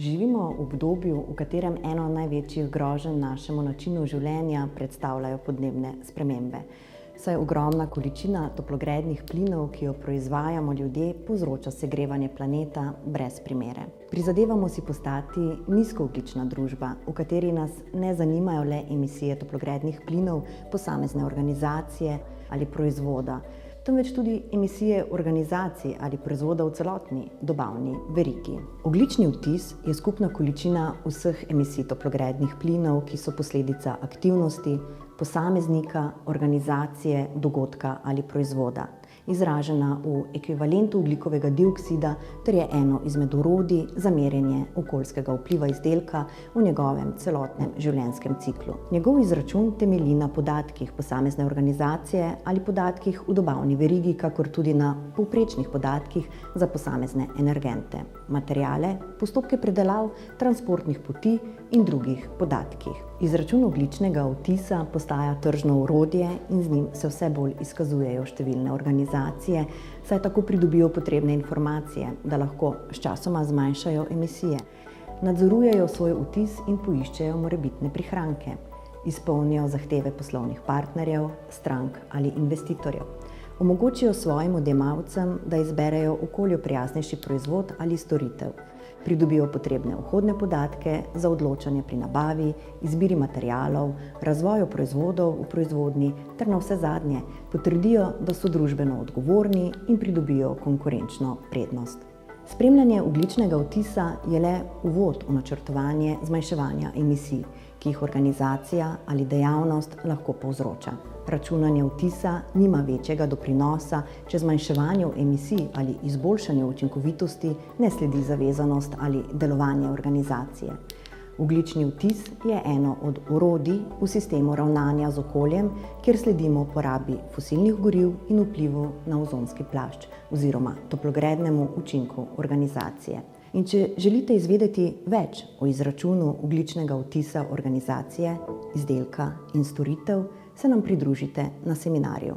Živimo v obdobju, v katerem eno največjih groženj našemu načinu življenja predstavljajo podnebne spremembe. Saj ogromna količina toplogrednih plinov, ki jo proizvajamo ljudje, povzroča segrevanje planeta brez primere. Prizadevamo si postati nizkoogljična družba, v kateri nas ne zanimajo le emisije toplogrednih plinov posamezne organizacije ali proizvoda, temveč tudi emisije organizacij ali proizvoda v celotni dobavni verigi. Ogljični odtis je skupna količina vseh emisij toplogrednih plinov, ki so posledica aktivnosti posameznika, organizacije, dogodka ali proizvoda, izražena v ekvivalentu ogljikovega dioksida, ter je eno izmed orodij za merjenje okoljskega vpliva izdelka v njegovem celotnem življenjskem ciklu. Njegov izračun temelji na podatkih posamezne organizacije ali podatkih v dobavni verigi, kakor tudi na povprečnih podatkih za posamezne energente, materiale, postopke predelav, transportnih poti in drugih podatkih. Izračun ogljičnega odtisa postaja tržno orodje in z njim se vse bolj izkazujejo številne organizacije, saj tako pridobijo potrebne informacije, da lahko sčasoma zmanjšajo emisije, nadzorujejo svoj odtis in poiščejo morebitne prihranke, izpolnijo zahteve poslovnih partnerjev, strank ali investitorjev, omogočijo svojim odjemalcem, da izberejo okolju prijaznejši proizvod ali storitev, pridobijo potrebne vhodne podatke za odločanje pri nabavi, izbiri materialov, razvoju proizvodov v proizvodnji ter navsezadnje potrdijo, da so družbeno odgovorni in pridobijo konkurenčno prednost. Spremljanje ogljičnega odtisa je le uvod v načrtovanje zmanjševanja emisij, ki jih organizacija ali dejavnost lahko povzroča. Računanje odtisa nima večjega doprinosa, če zmanjševanju emisij ali izboljšanju učinkovitosti ne sledi zavezanost ali delovanje organizacije. Ogljični odtis je eno od orodij v sistemu ravnanja z okoljem, kjer sledimo porabi fosilnih goriv in vplivu na ozonski plašč oziroma toplogrednemu učinku organizacije. In če želite izvedeti več o izračunu ogljičnega odtisa organizacije, izdelka in storitev, se nam pridružite na seminarju.